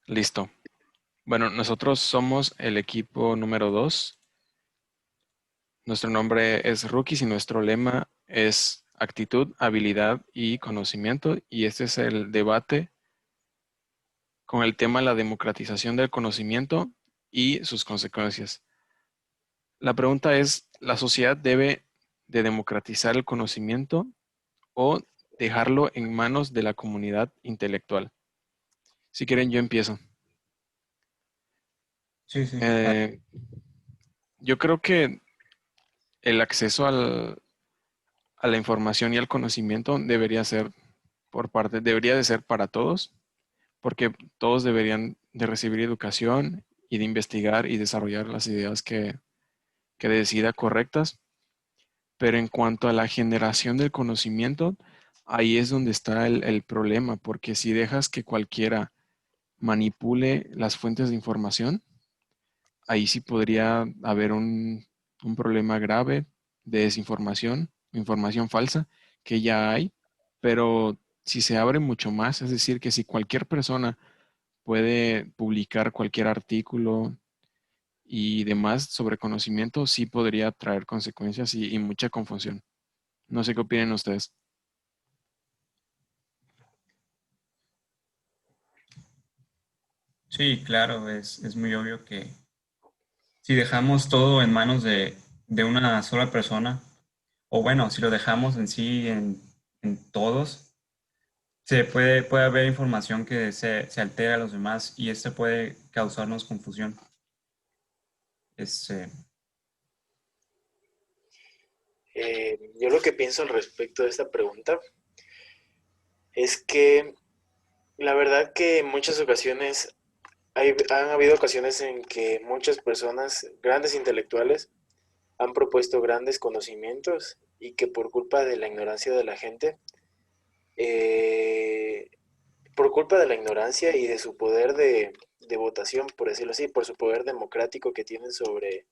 Listo. Bueno, nosotros somos el equipo número 2. Nuestro nombre es Rookies y nuestro lema es actitud, habilidad y conocimiento. Y este es el debate con el tema la democratización del conocimiento y sus consecuencias. La pregunta es, ¿la sociedad debe de democratizar el conocimiento o dejarlo en manos de la comunidad intelectual? Si quieren, yo empiezo. Sí, sí. Eh, yo creo que el acceso a la información y al conocimiento debería de ser para todos, porque todos deberían de recibir educación y de investigar y desarrollar las ideas que decida correctas. Pero en cuanto a la generación del conocimiento, ahí es donde está el problema, porque si dejas que cualquiera manipule las fuentes de información, ahí sí podría haber un problema grave de desinformación, información falsa, que ya hay, pero si se abre mucho más, es decir, que si cualquier persona puede publicar cualquier artículo y demás sobre conocimiento, sí podría traer consecuencias y mucha confusión. No sé qué opinan ustedes. Sí, claro, es muy obvio que si dejamos todo en manos de una sola persona, o bueno, si lo dejamos en sí en todos, puede haber información que se altera a los demás y esto puede causarnos confusión. Es, Yo lo que pienso al respecto de esta pregunta es que la verdad que en muchas ocasiones han habido ocasiones en que muchas personas, grandes intelectuales, han propuesto grandes conocimientos y que por culpa de la ignorancia de la gente, eh, por culpa de la ignorancia y de su poder de votación, por decirlo así, por su poder democrático que tienen sobre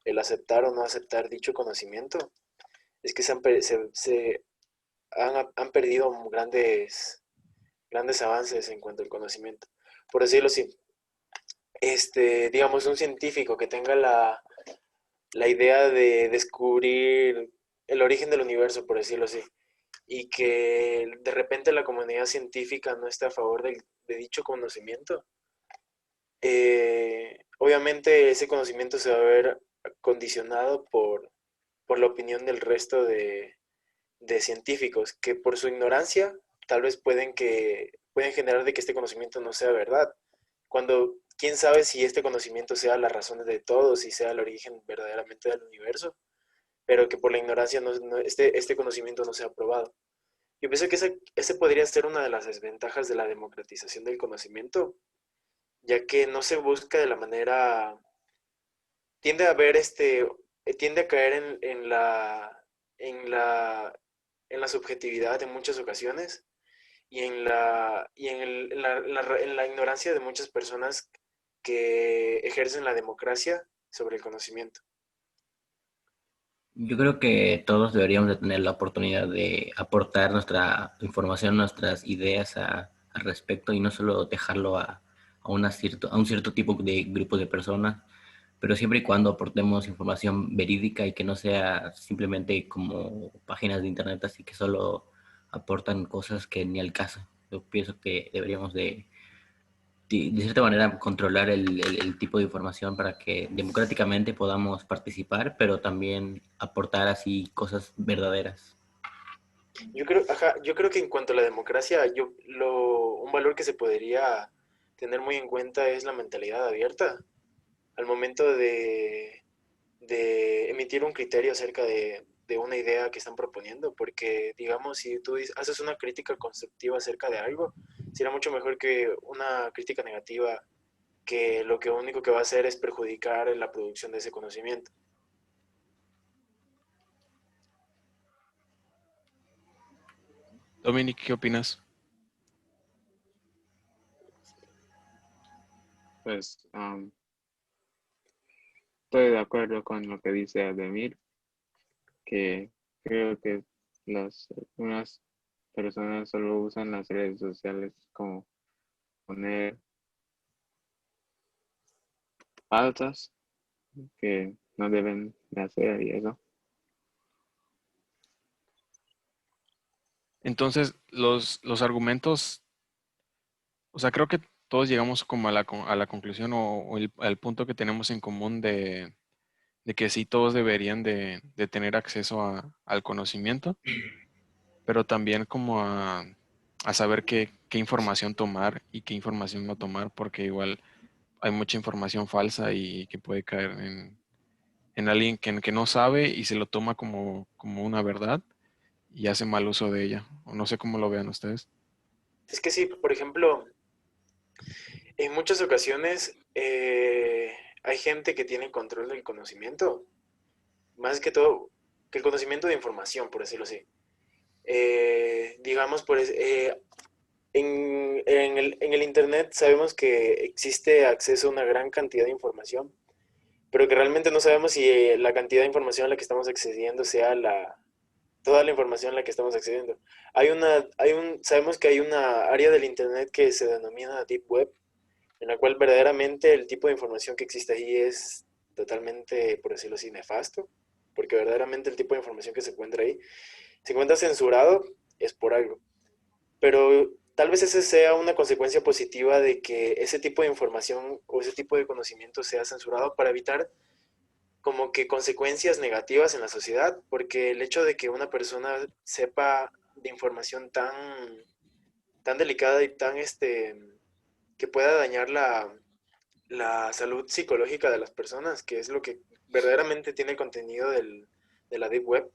el aceptar o no aceptar dicho conocimiento, es que han perdido grandes avances en cuanto al conocimiento. Por decirlo así, digamos, un científico que tenga la idea de descubrir el origen del universo, por decirlo así, y que de repente la comunidad científica no está a favor de dicho conocimiento, obviamente ese conocimiento se va a ver condicionado por la opinión del resto de científicos que por su ignorancia tal vez pueden generar de que este conocimiento no sea verdad. Cuando quién sabe si este conocimiento sea la razón de todos y sea el origen verdaderamente del universo, pero que por la ignorancia este conocimiento no sea aprobado. Yo pienso que ese podría ser una de las desventajas de la democratización del conocimiento, ya que no se busca de la manera, tiende a haber tiende a caer en la, en la subjetividad en muchas ocasiones y en la ignorancia de muchas personas que ejercen la democracia sobre el conocimiento. Yo creo que todos deberíamos de tener la oportunidad de aportar nuestra información, nuestras ideas al respecto y no solo dejarlo a un cierto tipo de grupos de personas, pero siempre y cuando aportemos información verídica y que no sea simplemente como páginas de internet así que solo aportan cosas que ni al caso. Yo pienso que deberíamos de cierta manera controlar el tipo de información para que democráticamente podamos participar, pero también aportar así cosas verdaderas. Yo creo que en cuanto a la democracia, un valor que se podría tener muy en cuenta es la mentalidad abierta al momento de emitir un criterio acerca de una idea que están proponiendo, porque digamos, si tú haces una crítica constructiva acerca de algo, será mucho mejor que una crítica negativa que lo que único que va a hacer es perjudicar la producción de ese conocimiento. Dominic, ¿qué opinas? Pues estoy de acuerdo con lo que dice Ademir, que creo que unas personas solo usan las redes sociales como poner falsas que no deben de hacer y eso. Entonces, los argumentos, o sea, creo que todos llegamos como a la conclusión o al punto que tenemos en común de que sí todos deberían de tener acceso al conocimiento, pero también como a saber qué información tomar y qué información no tomar, porque igual hay mucha información falsa y que puede caer en alguien que no sabe y se lo toma como una verdad y hace mal uso de ella. O no sé cómo lo vean ustedes. Es que sí, por ejemplo, en muchas ocasiones hay gente que tiene control del conocimiento, más que todo, que el conocimiento de información, por decirlo así. Digamos, en el Internet sabemos que existe acceso a una gran cantidad de información, pero que realmente no sabemos si la cantidad de información a la que estamos accediendo sea toda la información a la que estamos accediendo. Sabemos que hay una área del Internet que se denomina Deep Web, en la cual verdaderamente el tipo de información que existe ahí es totalmente, por decirlo así, nefasto, porque verdaderamente el tipo de información que se encuentra ahí, se encuentra censurado, es por algo. Pero tal vez esa sea una consecuencia positiva de que ese tipo de información o ese tipo de conocimiento sea censurado para evitar como que consecuencias negativas en la sociedad, porque el hecho de que una persona sepa de información tan delicada y que pueda dañar la salud psicológica de las personas, que es lo que verdaderamente tiene el contenido de la Deep Web,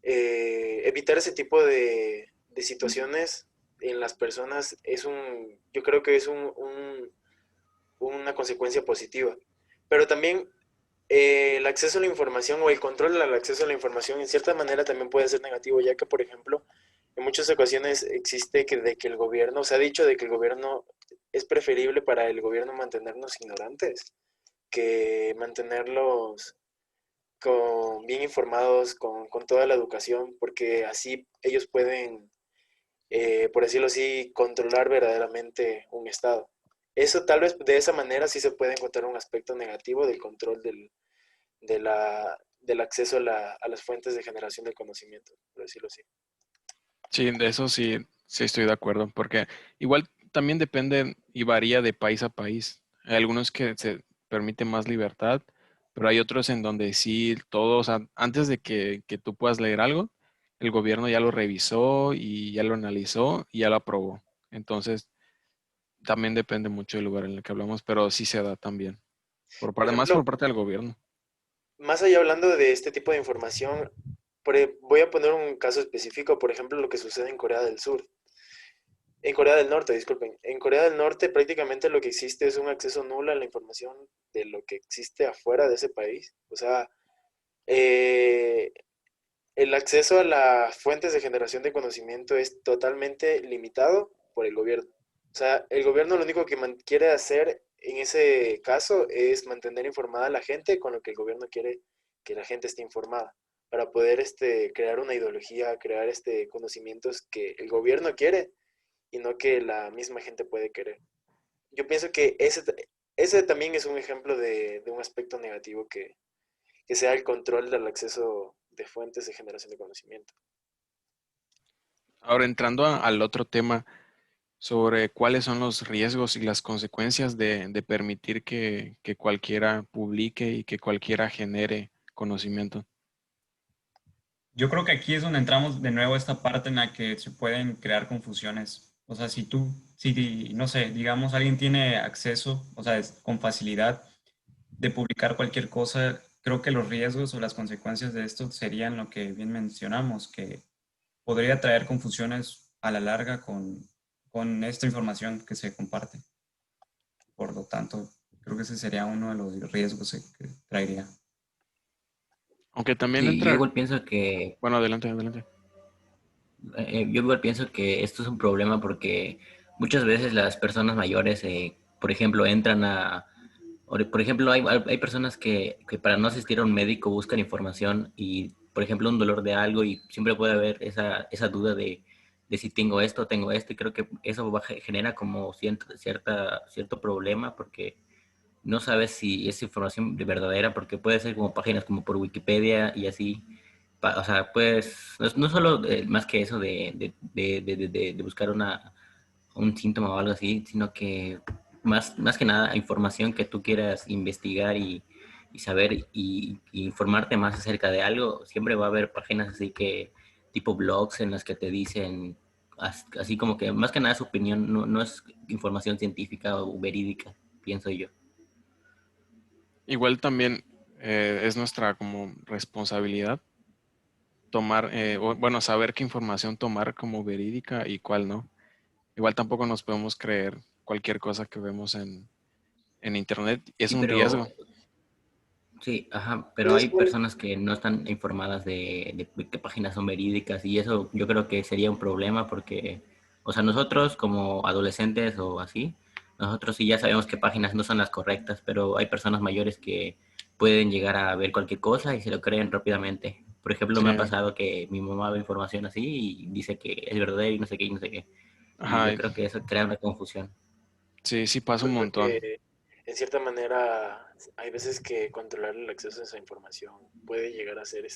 evitar ese tipo de situaciones en las personas yo creo que es una consecuencia positiva. Pero también el acceso a la información o el control al acceso a la información en cierta manera también puede ser negativo, ya que, por ejemplo, en muchas ocasiones existe de que el gobierno, se ha dicho de que el gobierno es preferible para el gobierno mantenernos ignorantes que mantenerlos bien informados con toda la educación, porque así ellos pueden, por decirlo así, controlar verdaderamente un estado. Eso tal vez de esa manera sí se puede encontrar un aspecto negativo del control del acceso a las fuentes de generación del conocimiento, por decirlo así. Sí, de eso sí, sí estoy de acuerdo, porque igual también depende y varía de país a país. Hay algunos que se permite más libertad, pero hay otros en donde sí, todo, o sea, antes de que tú puedas leer algo, el gobierno ya lo revisó y ya lo analizó y ya lo aprobó. Entonces, también depende mucho del lugar en el que hablamos, pero sí se da también. Por Más por ejemplo, parte del gobierno. más allá hablando de este tipo de información, voy a poner un caso específico, por ejemplo, lo que sucede en Corea del Sur. En Corea del Norte, disculpen. En Corea del Norte prácticamente lo que existe es un acceso nulo a la información de lo que existe afuera de ese país. O sea, eh, el acceso a las fuentes de generación de conocimiento es totalmente limitado por el gobierno. O sea, el gobierno lo único que quiere hacer en ese caso es mantener informada a la gente con lo que el gobierno quiere que la gente esté informada para poder crear una ideología, crear conocimientos que el gobierno quiere y no que la misma gente puede querer. Yo pienso que ese también es un ejemplo de un aspecto negativo que sea el control del acceso de fuentes de generación de conocimiento. Ahora, entrando al otro tema sobre cuáles son los riesgos y las consecuencias de permitir que cualquiera publique y que cualquiera genere conocimiento. Yo creo que aquí es donde entramos de nuevo a esta parte en la que se pueden crear confusiones. O sea, si no sé, digamos, alguien tiene acceso, o sea, con facilidad de publicar cualquier cosa, creo que los riesgos o las consecuencias de esto serían lo que bien mencionamos, que podría traer confusiones a la larga con esta información que se comparte. Por lo tanto, creo que ese sería uno de los riesgos que traería. Aunque también Sí, yo entra, igual pienso que bueno, adelante, adelante. Yo igual pienso que esto es un problema porque muchas veces las personas mayores, por ejemplo, por ejemplo, hay personas que para no asistir a un médico buscan información y, por ejemplo, un dolor de algo y siempre puede haber esa duda de si tengo esto, y creo que eso genera como cierto problema porque no sabes si es información de verdadera, porque puede ser como páginas como por Wikipedia y así. O sea, pues, no solo más que eso de buscar un síntoma o algo así, sino que más que nada información que tú quieras investigar y saber y informarte más acerca de algo, siempre va a haber páginas así que, tipo blogs en las que te dicen, así como que más que nada su opinión, no es información científica o verídica, pienso yo. Igual también es nuestra como responsabilidad tomar, bueno, saber qué información tomar como verídica y cuál no. Igual tampoco nos podemos creer cualquier cosa que vemos en internet. Es Sí, un riesgo. pero sí, ajá, pero Pues, hay personas que no están informadas de qué páginas son verídicas y eso yo creo que sería un problema porque, o sea, nosotros como adolescentes o así, nosotros sí ya sabemos qué páginas no son las correctas, pero hay personas mayores que pueden llegar a ver cualquier cosa y se lo creen rápidamente. Por ejemplo, Sí, me ha pasado que mi mamá ve información así y dice que es verdadero y no sé qué y no sé qué. Y yo ajá, creo que eso crea una confusión. sí, sí pasa un pues montón. porque en cierta manera hay veces que controlar el acceso a esa información puede llegar a ser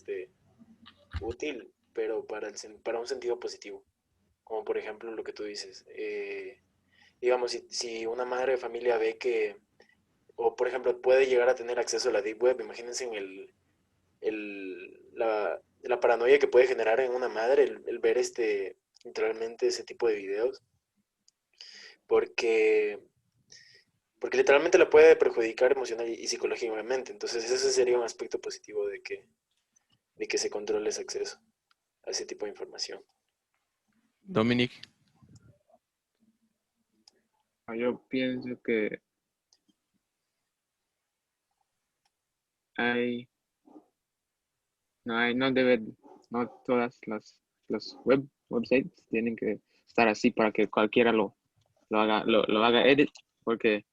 útil, pero para un sentido positivo. Como por ejemplo lo que tú dices. Digamos, si una madre de familia ve que, o por ejemplo, puede llegar a tener acceso a la Deep Web, imagínense en la paranoia que puede generar en una madre el ver literalmente ese tipo de videos, porque, porque literalmente la puede perjudicar emocional y psicológicamente. Entonces ese sería un aspecto positivo de que se controle ese acceso a ese tipo de información. Dominic, Yo pienso que hay, no debe, no todas las websites tienen que estar así para que cualquiera lo haga edit, porque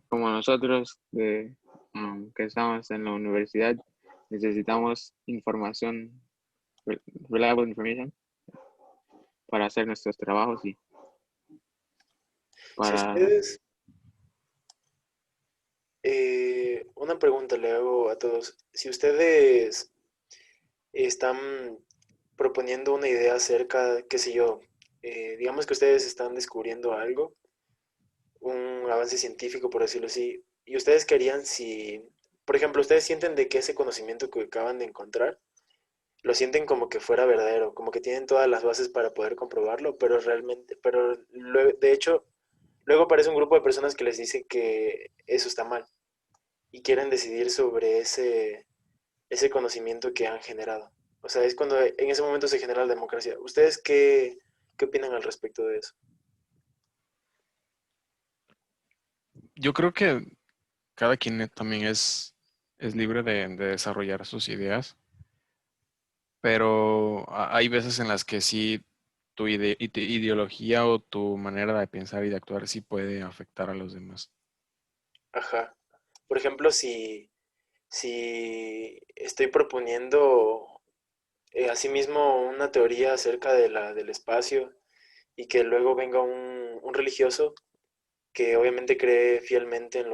como nosotros que estamos en la universidad necesitamos información, reliable information para hacer nuestros trabajos y Si para... ustedes, una pregunta le hago a todos, si ustedes están proponiendo una idea acerca, qué sé yo, digamos que ustedes están descubriendo algo, un avance científico, por decirlo así, y ustedes querían si, por ejemplo, ustedes sienten de que ese conocimiento que acaban de encontrar, lo sienten como que fuera verdadero, como que tienen todas las bases para poder comprobarlo, pero realmente, de hecho, luego aparece un grupo de personas que les dice que eso está mal y quieren decidir sobre ese conocimiento que han generado. O sea, es cuando en ese momento se genera la democracia. ¿Ustedes qué opinan al respecto de eso? yo creo que cada quien también es libre de desarrollar sus ideas, pero hay veces en las que sí tu ideología o tu manera de pensar y de actuar sí puede afectar a los demás. Ajá. Por ejemplo, si estoy proponiendo asimismo una teoría acerca del espacio y que luego venga un religioso que obviamente cree fielmente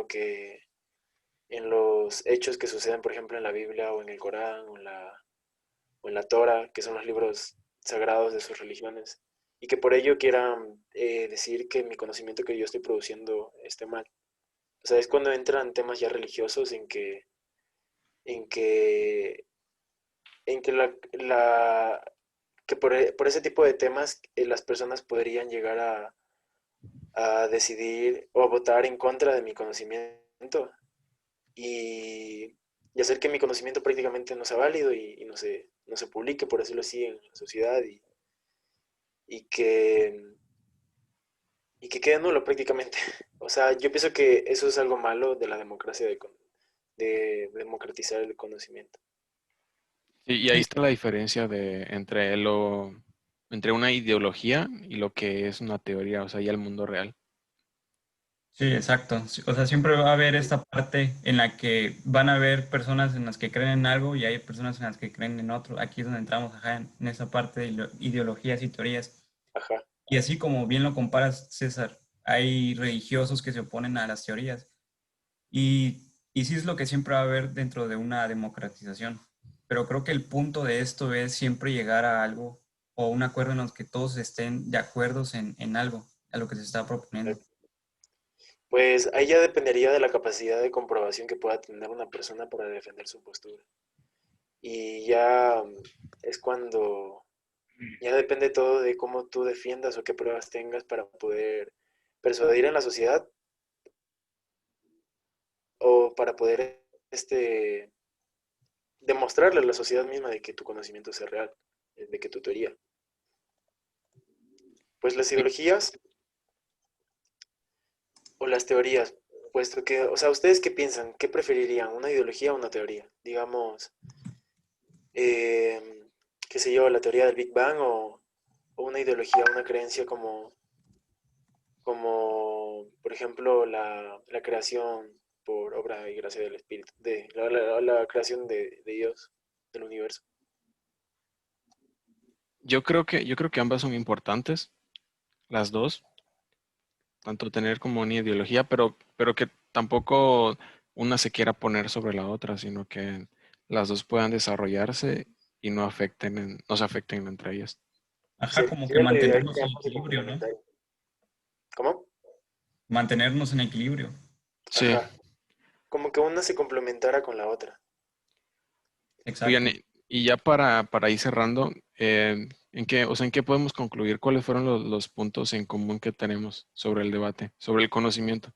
en los hechos que suceden, por ejemplo, en la Biblia o en el Corán o en la Torah, que son los libros sagrados de sus religiones, y que por ello quieran decir que mi conocimiento que yo estoy produciendo esté mal. O sea, es cuando entran temas ya religiosos en que, en que, que por ese tipo de temas las personas podrían llegar a decidir o a votar en contra de mi conocimiento y, y hacer que mi conocimiento prácticamente no sea válido y no se publique, por decirlo así, en la sociedad y que, y que quede nulo prácticamente. O sea, yo pienso que eso es algo malo de la democracia, de democratizar el conocimiento. Y ahí está la diferencia entre una ideología y lo que es una teoría, o sea, ya el mundo real. Sí, exacto. Sí, o sea, siempre va a haber esta parte en la que van a haber personas en las que creen en algo y hay personas en las que creen en otro. Aquí es donde entramos, ajá, en esa parte de ideologías y teorías. Ajá. Y así como bien lo comparas, César, hay religiosos que se oponen a las teorías. Y sí es lo que siempre va a haber dentro de una democratización. Pero creo que el punto de esto es siempre llegar a algo o un acuerdo en los que todos estén de acuerdo en algo, a lo que se está proponiendo. Pues ahí ya dependería de la capacidad de comprobación que pueda tener una persona para defender su postura. Y ya es cuando, ya depende todo de cómo tú defiendas o qué pruebas tengas para poder persuadir en la sociedad o para poder demostrarle a la sociedad misma de que tu conocimiento es real, de que tu teoría. Pues las ideologías o las teorías, puesto que, o sea, ¿ustedes qué piensan? ¿Qué preferirían? ¿Una ideología o una teoría? Digamos, qué sé yo, la teoría del Big Bang o una ideología, una creencia como por ejemplo, la creación por obra y gracia del Espíritu, de la creación de Dios, del universo. Yo creo que ambas son importantes, las dos, tanto tener como una ideología, pero que tampoco una se quiera poner sobre la otra, sino que las dos puedan desarrollarse y no se afecten entre ellas. Ajá, como que Sería lo ideal que mantenernos en ambos se equilibrio, ¿no? complementaran. ¿Cómo? Mantenernos en equilibrio. Sí, Ajá. Como que una se complementara con la otra. oigan, Exacto. y ya para ir cerrando, ¿en qué podemos concluir? ¿Cuáles fueron los puntos en común que tenemos sobre el debate, sobre el conocimiento?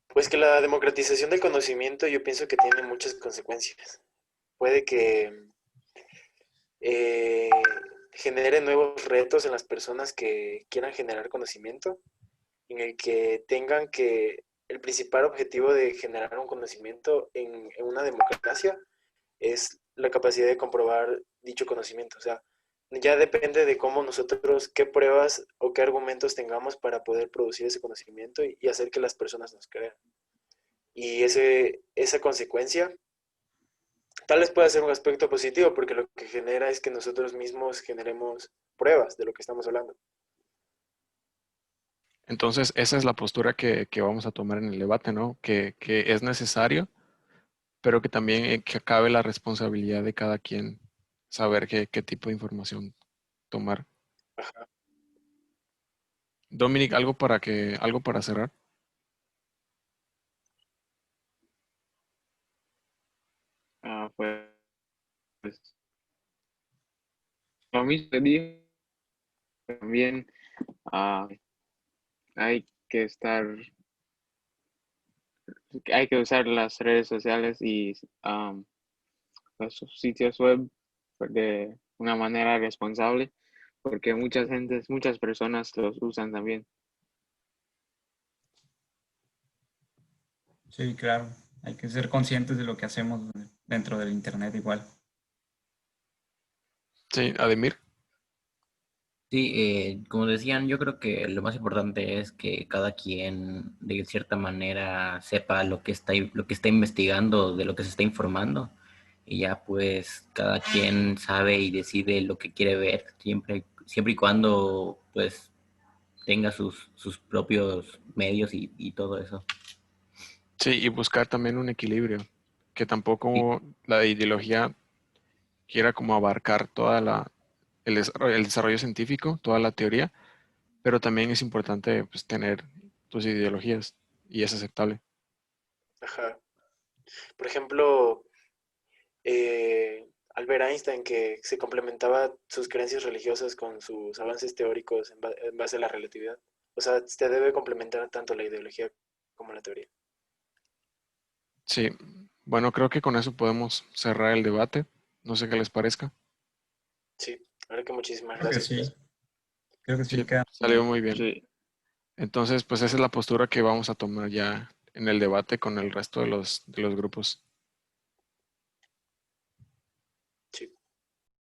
Pues que la democratización del conocimiento yo pienso que tiene muchas consecuencias. Puede que eh, genere nuevos retos en las personas que quieran generar conocimiento, en el que tengan que el principal objetivo de generar un conocimiento en una democracia es la capacidad de comprobar dicho conocimiento. O sea, ya depende de cómo nosotros, qué pruebas o qué argumentos tengamos para poder producir ese conocimiento y hacer que las personas nos crean. Y esa consecuencia tal vez pueda ser un aspecto positivo porque lo que genera es que nosotros mismos generemos pruebas de lo que estamos hablando. Entonces, esa es la postura que vamos a tomar en el debate, ¿no? Que es necesario, pero que también que cabe la responsabilidad de cada quien saber qué tipo de información tomar. Ajá. Dominic, algo para cerrar. Pues lo mismo que digo, también ah, hay que estar, hay que usar las redes sociales y los sitios web de una manera responsable, porque muchas personas los usan también. Sí, claro. Hay que ser conscientes de lo que hacemos dentro del Internet igual. Sí, Ademir. Sí, como decían, yo creo que lo más importante es que cada quien de cierta manera sepa lo que está investigando, de lo que se está informando, y ya pues cada quien sabe y decide lo que quiere ver, siempre y cuando pues tenga sus propios medios y todo eso. Sí, y buscar también un equilibrio, que Y, tampoco la ideología quiera como abarcar el desarrollo científico, toda la teoría, pero también es importante pues, tener tus ideologías y es aceptable. Ajá. Por ejemplo, Albert Einstein, que se complementaba sus creencias religiosas con sus avances teóricos en base a la relatividad. O sea, se debe complementar tanto la ideología como la teoría. Sí, bueno, creo que con eso podemos cerrar el debate. No sé qué les parezca. Sí, la verdad que muchísimas Creo que gracias por sí. eso. Creo que sí Sí, queda muy salió bien. muy bien. Sí, Entonces, pues esa es la postura que vamos a tomar ya en el debate con el resto de los grupos.